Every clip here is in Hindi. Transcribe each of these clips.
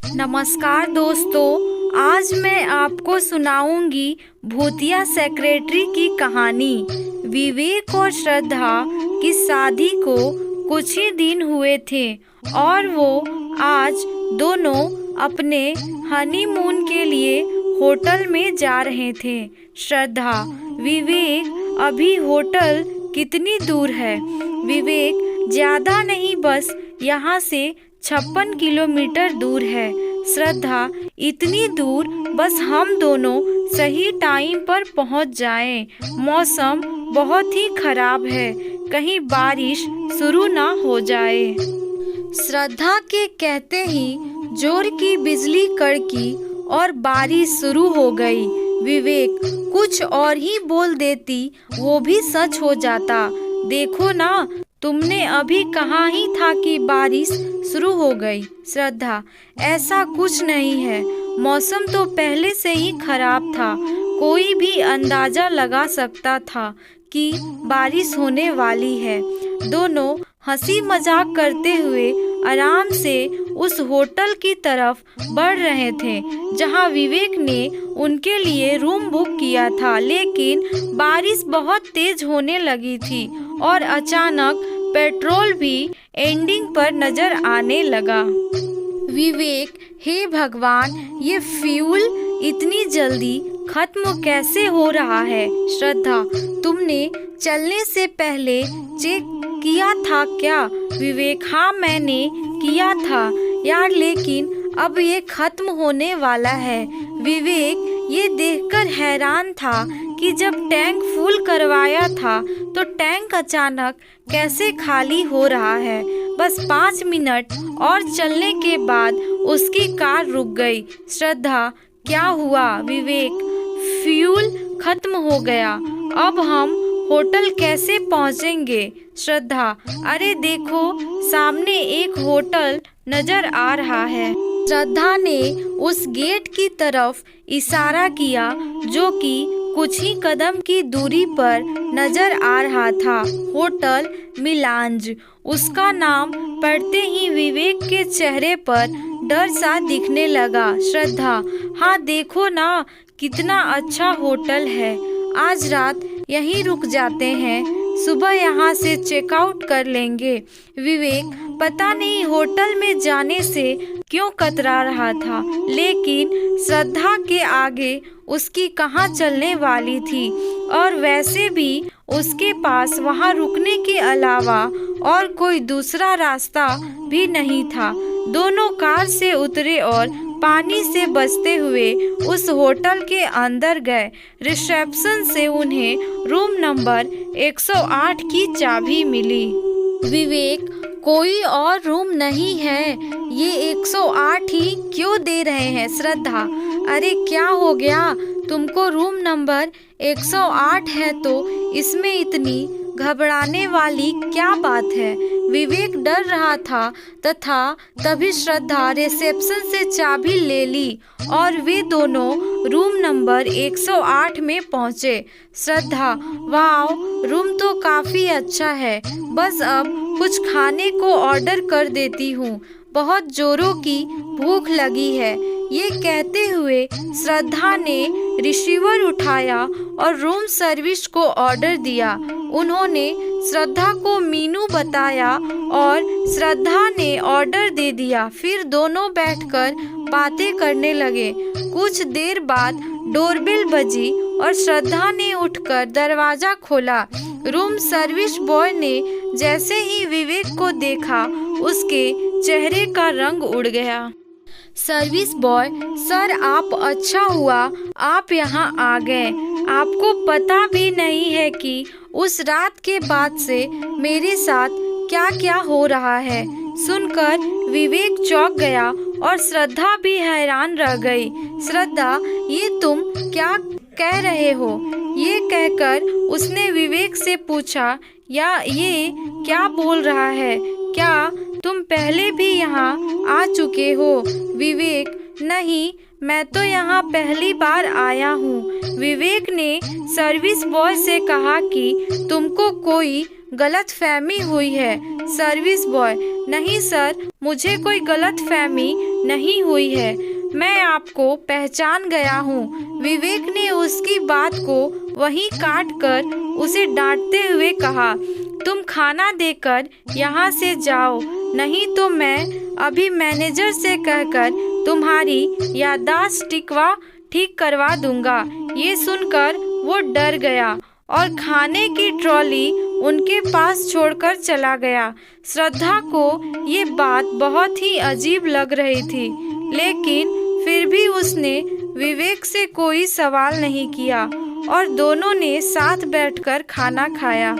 नमस्कार दोस्तों, आज मैं आपको सुनाऊंगी भूतिया सेक्रेटरी की कहानी। विवेक और श्रद्धा की शादी को कुछ ही दिन हुए थे और वो आज दोनों अपने हनीमून के लिए होटल में जा रहे थे। श्रद्धा, विवेक, अभी होटल कितनी दूर है? विवेक, ज्यादा नहीं, बस यहाँ से 56 किलोमीटर दूर है। श्रद्धा, इतनी दूर? बस हम दोनों सही टाइम पर पहुँच जाएं। मौसम बहुत ही खराब है, कहीं बारिश शुरू ना हो जाए। श्रद्धा के कहते ही जोर की बिजली कड़की और बारिश शुरू हो गई। विवेक कुछ और ही बोल देती, वो भी सच हो जाता। देखो ना, तुमने अभी कहा ही था कि बारिश शुरू हो गई। श्रद्धा, ऐसा कुछ नहीं है, मौसम तो पहले से ही खराब था। कोई भी अंदाजा लगा सकता था कि बारिश होने वाली है। दोनों हंसी मजाक करते हुए आराम से उस होटल की तरफ बढ़ रहे थे जहां विवेक ने उनके लिए रूम बुक किया था। लेकिन बारिश बहुत तेज होने लगी थी और अचानक पेट्रोल भी एंडिंग पर नजर आने लगा। विवेक, हे भगवान, ये फ्यूल इतनी जल्दी खत्म कैसे हो रहा है? श्रद्धा, तुमने चलने से पहले चेक किया था क्या? विवेक, हाँ मैंने किया था यार, लेकिन अब ये खत्म होने वाला है। विवेक ये देखकर हैरान था कि जब टैंक फुल करवाया था तो टैंक अचानक कैसे खाली हो रहा है। बस 5 मिनट और चलने के बाद उसकी कार रुक गई। श्रद्धा, क्या हुआ? विवेक, फ्यूल खत्म हो गया, अब हम होटल कैसे पहुंचेंगे? श्रद्धा, अरे देखो, सामने एक होटल नजर आ रहा है। श्रद्धा ने उस गेट की तरफ इशारा किया जो कि कुछ ही कदम की दूरी पर नजर आ रहा था। होटल मिलांज। उसका नाम पढ़ते ही विवेक के चेहरे पर डर सा दिखने लगा। श्रद्धा, हाँ देखो ना, कितना अच्छा होटल है। आज रात यहीं रुक जाते हैं, सुबह यहाँ से चेकआउट कर लेंगे। विवेक पता नहीं होटल में जाने से क्यों कतरा रहा था, लेकिन श्रद्धा के आगे उसकी कहाँ चलने वाली थी। और वैसे भी उसके पास वहाँ रुकने के अलावा और कोई दूसरा रास्ता भी नहीं था। दोनों कार से उतरे और पानी से बचते हुए उस होटल के अंदर गए। रिसेप्शन से उन्हें रूम नंबर 108 की चाबी मिली। विवेक, कोई और रूम नहीं है, ये 108 ही क्यों दे रहे हैं? श्रद्धा, अरे क्या हो गया तुमको? रूम नंबर 108 है तो इसमें इतनी घबराने वाली क्या बात है? विवेक डर रहा था तथा तभी श्रद्धा रिसेप्शन से चाबी ले ली और वे दोनों रूम नंबर 108 में पहुंचे। श्रद्धा, वाह, रूम तो काफी अच्छा है, बस अब कुछ खाने को ऑर्डर कर देती हूँ, बहुत जोरों की भूख लगी है। ये कहते हुए श्रद्धा ने रिसीवर उठाया और रूम सर्विस को ऑर्डर दिया। उन्होंने श्रद्धा को मेनू बताया और श्रद्धा ने ऑर्डर दे दिया। फिर दोनों बैठकर बातें करने लगे। कुछ देर बाद डोरबेल बजी और श्रद्धा ने उठकर दरवाजा खोला। रूम सर्विस बॉय ने जैसे ही विवेक को देखा, उसके चेहरे का रंग उड़ गया। सर्विस बॉय, सर आप अच्छा हुआ आप यहाँ आ गए। आपको पता भी नहीं है कि उस रात के बाद से मेरे साथ क्या क्या हो रहा है। सुनकर विवेक चौंक गया और श्रद्धा भी हैरान रह गई। श्रद्धा, ये तुम क्या कह रहे हो? ये कहकर उसने विवेक से पूछा, या ये क्या बोल रहा है? क्या तुम पहले भी यहाँ आ चुके हो? विवेक, नहीं, मैं तो यहाँ पहली बार आया हूँ। विवेक ने सर्विस बॉय से कहा कि तुमको कोई गलतफहमी हुई है। सर्विस बॉय: नहीं सर, मुझे कोई गलतफहमी नहीं हुई है, मैं आपको पहचान गया हूँ। विवेक ने उसकी बात को वहीं काट कर उसे डांटते हुए कहा, तुम खाना देकर यहाँ से जाओ, नहीं तो मैं अभी मैनेजर से कहकर तुम्हारी याददाश्त ठीक करवा दूंगा। ये सुनकर वो डर गया और खाने की ट्रॉली उनके पास छोड़कर चला गया। श्रद्धा को ये बात बहुत ही अजीब लग रही थी, लेकिन फिर भी उसने विवेक से कोई सवाल नहीं किया और दोनों ने साथ बैठकर खाना खाया।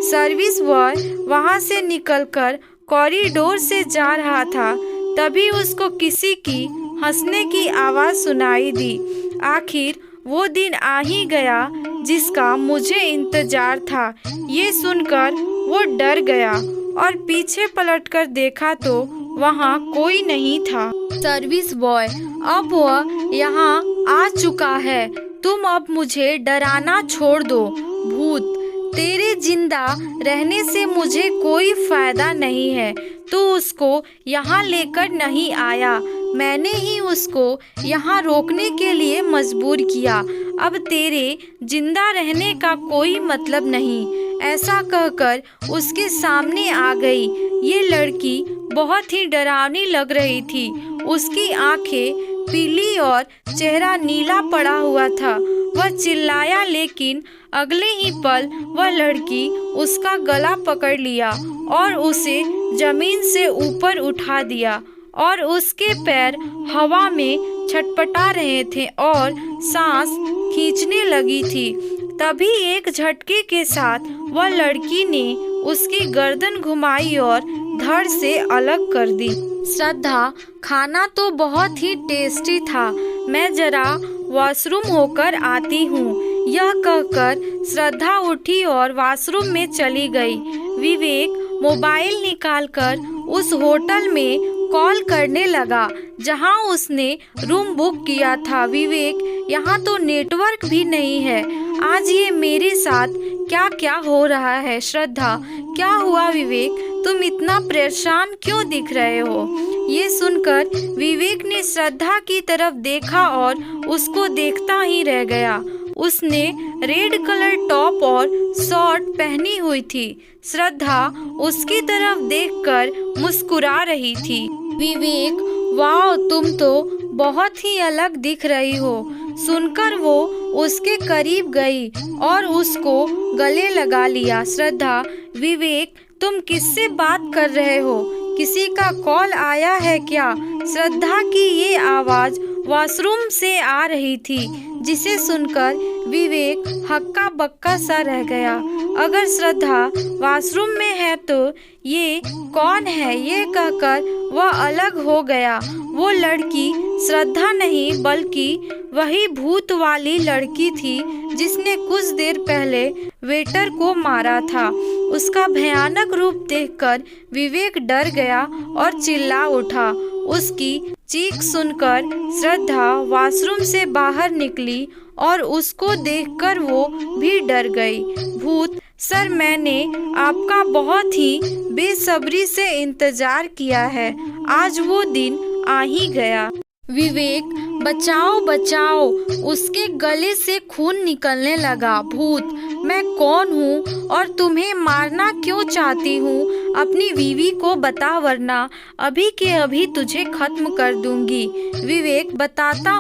सर्विस बॉय वहाँ से निकलकर कॉरिडोर से जा रहा था, तभी उसको किसी की हंसने की आवाज़ सुनाई दी। आखिर वो दिन आ ही गया जिसका मुझे इंतजार था। ये सुनकर वो डर गया और पीछे पलटकर देखा तो वहाँ कोई नहीं था। सर्विस बॉय: अब वह यहाँ आ चुका है, तुम अब मुझे डराना छोड़ दो। भूत: तेरे जिंदा रहने से मुझे कोई फायदा नहीं है, तू उसको यहाँ लेकर नहीं आया, मैंने ही उसको यहाँ रोकने के लिए मजबूर किया। अब तेरे जिंदा रहने का कोई मतलब नहीं। ऐसा कहकर उसके सामने आ गई। ये लड़की बहुत ही डरावनी लग रही थी। उसकी आंखें पीली और चेहरा नीला पड़ा हुआ था। वह चिल्लाया, लेकिन अगले ही पल वह लड़की उसका गला पकड़ लिया और उसे जमीन से ऊपर उठा दिया और उसके पैर हवा में छटपटा रहे थे और सांस खींचने लगी थी। तभी एक झटके के साथ वह लड़की ने उसकी गर्दन घुमाई और धड़ से अलग कर दी। श्रद्धा: खाना तो बहुत ही टेस्टी था, मैं जरा वॉशरूम होकर आती हूँ। यह कहकर श्रद्धा उठी और वॉशरूम में चली गई। विवेक मोबाइल निकालकर उस होटल में कॉल करने लगा जहां उसने रूम बुक किया था। विवेक: यहाँ तो नेटवर्क भी नहीं है, आज ये मेरे साथ क्या क्या हो रहा है। श्रद्धा: क्या हुआ विवेक, तुम इतना परेशान क्यों दिख रहे हो? ये सुनकर विवेक ने श्रद्धा की तरफ देखा और उसको देखता ही रह गया। उसने रेड कलर टॉप और शॉर्ट पहनी हुई थी। श्रद्धा उसकी तरफ देखकर मुस्कुरा रही थी। विवेक: वाह, तुम तो बहुत ही अलग दिख रही हो। सुनकर वो उसके करीब गई और उसको गले लगा लिया। श्रद्धा: विवेक, तुम किससे बात कर रहे हो? किसी का कॉल आया है क्या? श्रद्धा की ये आवाज़ वॉशरूम से आ रही थी, जिसे सुनकर विवेक हक्का बक्का सा रह गया। अगर श्रद्धा वॉशरूम में है तो ये कौन है? ये कहकर वह अलग हो गया। वो लड़की श्रद्धा नहीं बल्कि वही भूत वाली लड़की थी जिसने कुछ देर पहले वेटर को मारा था। उसका भयानक रूप देखकर विवेक डर गया और चिल्ला उठा। उसकी चीख सुनकर श्रद्धा वॉशरूम से बाहर निकली और उसको देखकर वो भी डर गई। भूत: सर, मैंने आपका बहुत ही बेसब्री से इंतजार किया है, आज वो दिन आ ही गया। विवेक: बचाओ बचाओ, उसके गले से खून निकलने लगा। भूत: मैं कौन हूँ और तुम्हें मारना क्यों चाहती हूँ? अपनी बीवी को बता, वरना अभी के अभी तुझे खत्म कर दूंगी। विवेक: बताता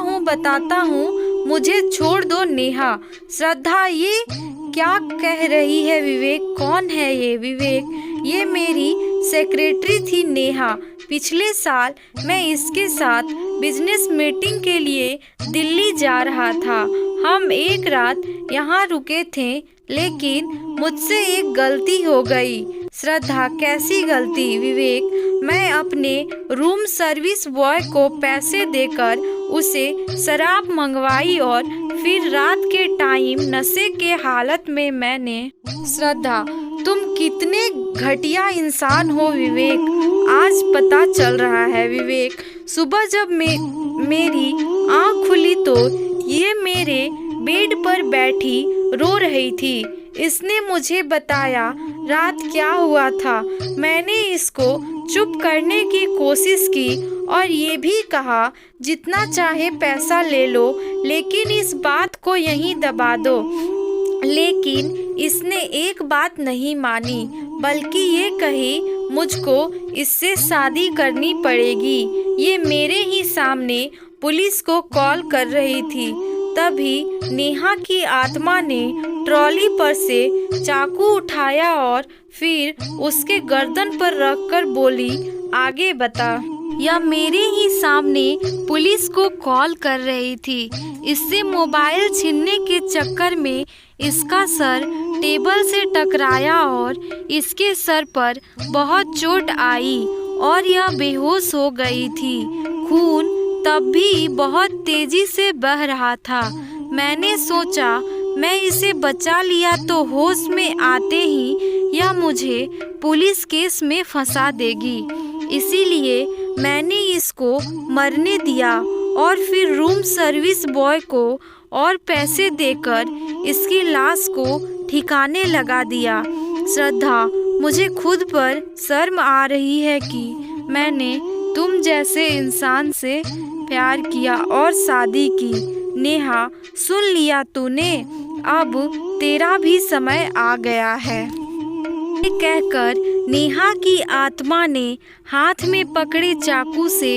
हूँ, मुझे छोड़ दो नेहा। श्रद्धा: ये क्या कह रही है विवेक? कौन है ये? विवेक: ये मेरी सेक्रेटरी थी नेहा। पिछले साल मैं इसके साथ बिजनेस मीटिंग के लिए दिल्ली जा रहा था। हम एक रात यहाँ रुके थे, लेकिन मुझसे एक गलती हो गई। श्रद्धा: कैसी गलती? विवेक: मैं अपने रूम सर्विस बॉय को पैसे देकर उसे शराब मंगवाई और फिर रात के टाइम नशे के हालत में मैंने। श्रद्धा: तुम कितने घटिया इंसान हो विवेक, आज पता चल रहा है। विवेक: सुबह जब मेरी आँख खुली तो ये मेरे बेड पर बैठी रो रही थी। इसने मुझे बताया रात क्या हुआ था। मैंने इसको चुप करने की कोशिश की और ये भी कहा जितना चाहे पैसा ले लो, लेकिन इस बात को यहीं दबा दो। लेकिन इसने एक बात नहीं मानी, बल्कि ये कही मुझको इससे शादी करनी पड़ेगी। ये मेरे ही सामने पुलिस को कॉल कर रही थी। तभी नेहा की आत्मा ने ट्रॉली पर से चाकू उठाया और फिर उसके गर्दन पर रखकर बोली, आगे बता। यह मेरे ही सामने पुलिस को कॉल कर रही थी। इससे मोबाइल छीनने के चक्कर में इसका सर टेबल से टकराया और इसके सर पर बहुत चोट आई और यह बेहोश हो गई थी। खून तब भी बहुत तेजी से बह रहा था। मैंने सोचा मैं इसे बचा लिया तो होश में आते ही यह मुझे पुलिस केस में फंसा देगी। इसीलिए मैंने इसको मरने दिया और फिर रूम सर्विस बॉय को और पैसे देकर इसकी लाश को ठिकाने लगा दिया। श्रद्धा, मुझे खुद पर शर्म आ रही है कि मैंने तुम जैसे इंसान से प्यार किया और शादी की। नेहा, सुन लिया तूने, अब तेरा भी समय आ गया है। ये कहकर नेहा की आत्मा ने हाथ में पकड़े चाकू से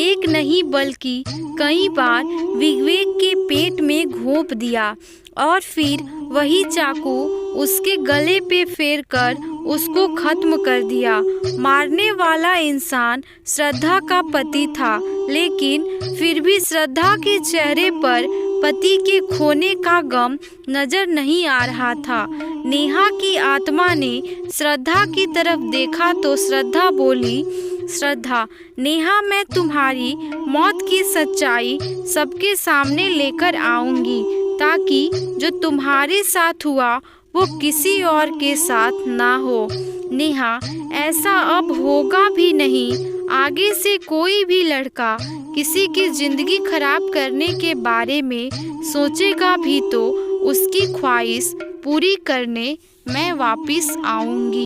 एक नहीं बल्कि कई बार विवेक के पेट में घोंप दिया और फिर वही चाकू उसके गले पे फेर कर उसको खत्म कर दिया। मारने वाला इंसान श्रद्धा का पति था, लेकिन फिर भी श्रद्धा के चेहरे पर पति के खोने का गम नजर नहीं आ रहा था। नेहा की आत्मा ने श्रद्धा की तरफ देखा तो श्रद्धा बोली, श्रद्धा, नेहा, मैं तुम्हारी मौत की सच्चाई सबके सामने लेकर आऊंगी ताकि जो तुम्हारे साथ हुआ वो किसी और के साथ ना हो। नेहा, ऐसा अब होगा भी नहीं। आगे से कोई भी लड़का किसी की जिंदगी खराब करने के बारे में सोचेगा भी तो उसकी ख्वाहिश पूरी करने मैं वापस आऊंगी।